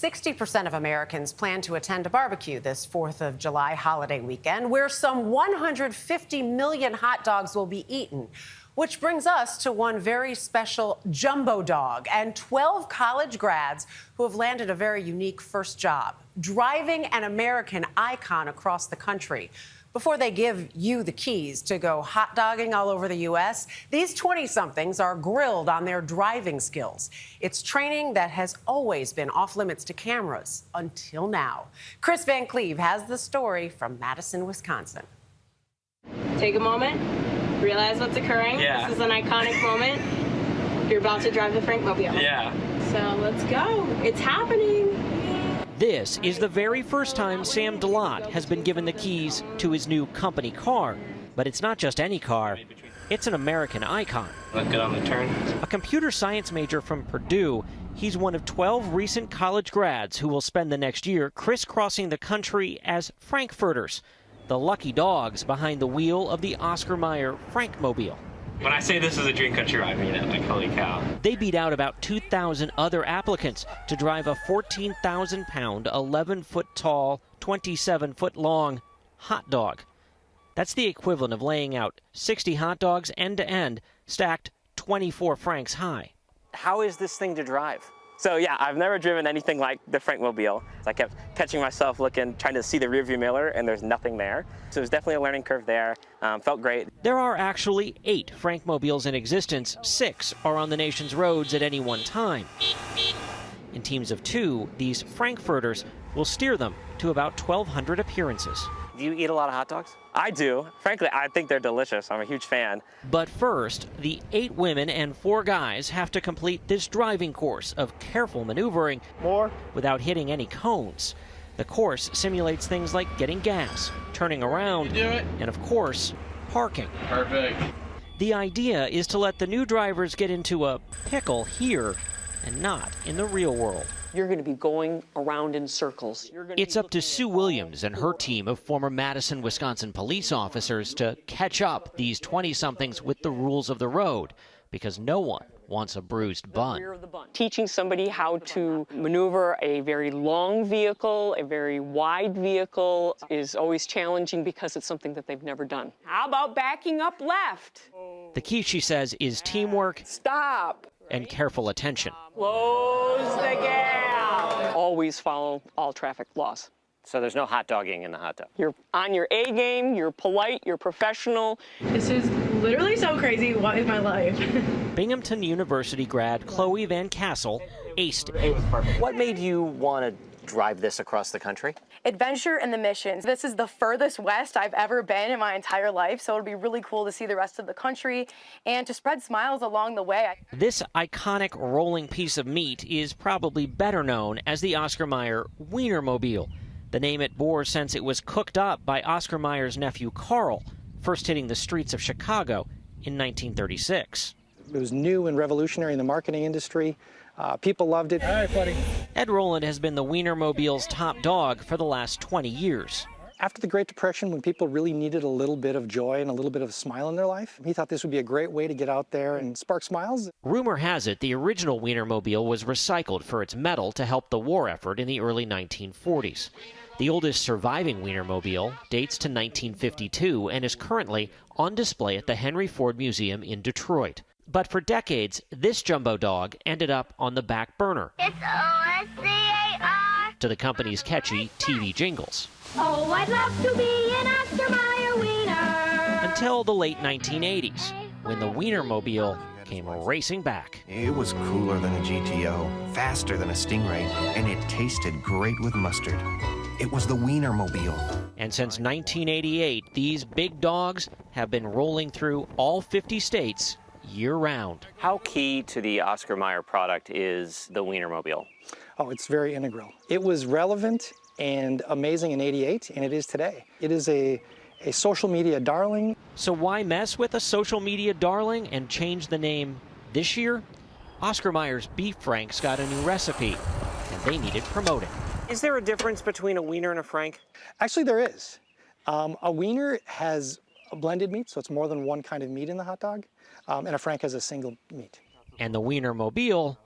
60% of Americans plan to attend a barbecue this 4th of July holiday weekend, where some 150 million hot dogs will be eaten. Which brings us to one very special jumbo dog and 12 college grads who have landed a very unique first job, driving an American icon across the country. Before they give you the keys to go hot dogging all over the U.S., these 20-somethings are grilled on their driving skills. It's training that has always been off limits to cameras until now. Chris Van Cleve has the story from Madison, Wisconsin. Take a moment, realize what's occurring. Yeah. This is an iconic moment. You're about to drive the Frankmobile. Yeah. So let's go. It's happening. This is the very first time Sam DeLotte has been given the keys to his new company car. But it's not just any car, it's an American icon. Look good on the turn. A computer science major from Purdue, he's one of 12 recent college grads who will spend the next year crisscrossing the country as Frankfurters, the lucky dogs behind the wheel of the Oscar Mayer Frankmobile. When I say this is a dream country, I mean it. Like, holy cow. They beat out about 2,000 other applicants to drive a 14,000-pound, 11-foot-tall, 27-foot-long hot dog. That's the equivalent of laying out 60 hot dogs end-to-end, stacked 24 francs high. How is this thing to drive? So yeah, I've never driven anything like the Frankmobile. I kept catching myself looking, trying to see the rearview mirror, and there's nothing there. So it was definitely a learning curve there. Felt great. There are actually 8 Frankmobiles in existence. 6 are on the nation's roads at any one time. In teams of 2, these Frankfurters will steer them to about 1,200 appearances. Do you eat a lot of hot dogs? I do. Frankly, I think they're delicious. I'm a huge fan. But first, the 8 women and 4 guys have to complete this driving course of careful maneuvering without hitting any cones. The course simulates things like getting gas, turning around, and of course, parking. Perfect. The idea is to let the new drivers get into a pickle here and not in the real world. You're going to be going around in circles. It's up to Sue Williams and her team of former Madison, Wisconsin police officers to catch up these 20-somethings with the rules of the road, because no one wants a bruised bun. Teaching somebody how to maneuver a very long vehicle, a very wide vehicle, is always challenging because it's something that they've never done. How about backing up left? The key, she says, is teamwork. Stop. And careful attention. Close the gap. Always follow all traffic laws. So there's no hot dogging in the hot dog. You're on your A game, you're polite, you're professional. This is literally so crazy. What is my life? Binghamton University grad Chloe Van Cassel aced it. What made you want to drive this across the country? Adventure and the missions. This is the furthest west I've ever been in my entire life, so it'll be really cool to see the rest of the country and to spread smiles along the way. This iconic rolling piece of meat is probably better known as the Oscar Mayer Wienermobile, the name it bore since it was cooked up by Oscar Mayer's nephew Carl, first hitting the streets of Chicago in 1936. It was new and revolutionary in the marketing industry. People loved it. All right, buddy. Ed Rowland has been the Wienermobile's top dog for the last 20 years. After the Great Depression, when people really needed a little bit of joy and a little bit of a smile in their life, he thought this would be a great way to get out there and spark smiles. Rumor has it the original Wienermobile was recycled for its metal to help the war effort in the early 1940s. The oldest surviving Wienermobile dates to 1952 and is currently on display at the Henry Ford Museum in Detroit. But for decades, this jumbo dog ended up on the back burner. It's O-S-C-A-R. To the company's catchy TV jingles. Oh, I'd love to be an Oscar Mayer wiener. Until the late 1980s, when the Wienermobile came racing back. It was cooler than a GTO, faster than a Stingray, and it tasted great with mustard. It was the Wienermobile. And since 1988, these big dogs have been rolling through all 50 states year-round. How key to the Oscar Mayer product is the Wienermobile? Oh, it's very integral. It was relevant and amazing in '88, and it is today. It is a social media darling. So why mess with a social media darling and change the name this year? Oscar Mayer's Beef Franks got a new recipe, and they needed promoting. Is there a difference between a wiener and a frank? Actually, there is. A wiener has a blended meat, so it's more than one kind of meat in the hot dog, and a frank has a single meat. And the Wienermobile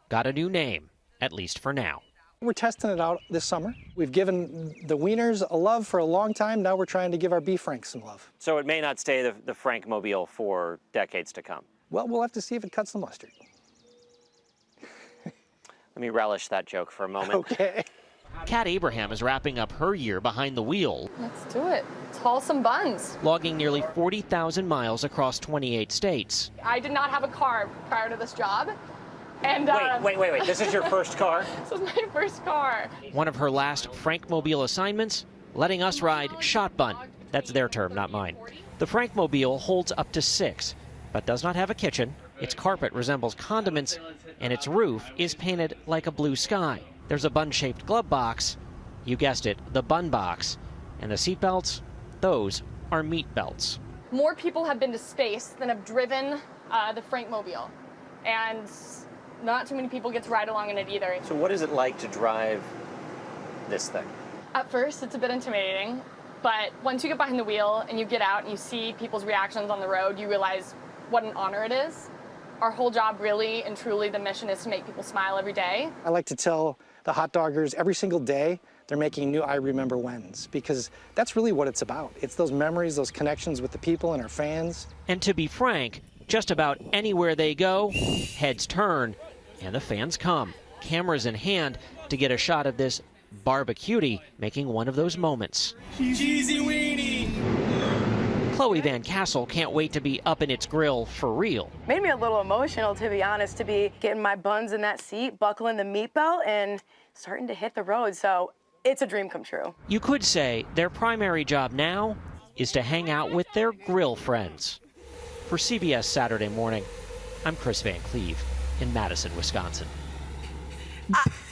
got a new name, at least for now. We're testing it out this summer. We've given the wieners a love for a long time. Now we're trying to give our beef franks some love. So it may not stay the Frankmobile for decades to come. Well, we'll have to see if it cuts the mustard. Let me relish that joke for a moment. Okay. Kat Abraham is wrapping up her year behind the wheel, Let's do it. Haul some buns. logging nearly 40,000 miles across 28 states. I did not have a car prior to this job. And Wait. This is your first car? This was my first car. One of her last Frankmobile assignments, letting us ride shotgun. That's their term, not mine. The Frankmobile holds up to 6, but does not have a kitchen. Its carpet resembles condiments, and its roof is painted like a blue sky. There's a bun-shaped glove box. You guessed it, the bun box. And the seat belts, those are meat belts. More people have been to space than have driven the Frankmobile. And not too many people get to ride along in it either. So what is it like to drive this thing? At first, it's a bit intimidating, but once you get behind the wheel and you get out and you see people's reactions on the road, you realize what an honor it is. Our whole job, really and truly, the mission is to make people smile every day. I like to tell the hot doggers every single day they're making new I Remember Whens, because that's really what it's about. It's those memories, those connections with the people and our fans. And to be frank, just about anywhere they go, heads turn and the fans come, cameras in hand, to get a shot of this barbecutie making one of those moments. Cheesy weenie! Chloe Van Cassel can't wait to be up in its grill for real. Made me a little emotional, to be honest, to be getting my buns in that seat, buckling the meat belt, and starting to hit the road. So it's a dream come true. You could say their primary job now is to hang out with their grill friends. For CBS Saturday Morning, I'm Chris Van Cleve in Madison, Wisconsin.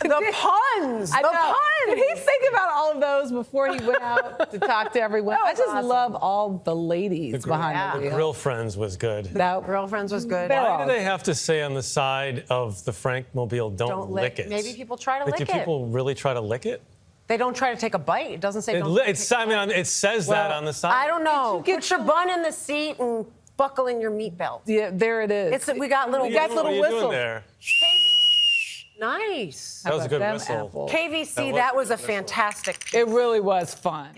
The puns! I The know. Did puns! he think about all of those before he went out to talk to everyone? I just love all the ladies behind the wheel. Grill Friends was good. That Girlfriends was good. Why do they have to say on the side of the Frankmobile, don't lick it? Maybe people try to Like, lick do it. people really try to lick it? They don't try to take a bite. It doesn't say It, don't li- try to it's, take a I mean, bite. it says that on the side. I don't know. Put your bun in the seat and buckle in your meat belt. Yeah, there it is. We got little, We got What are little you whistles. doing there? Nice. That was a good Them whistle. apples. KVC, that was a fantastic piece. It really was fun.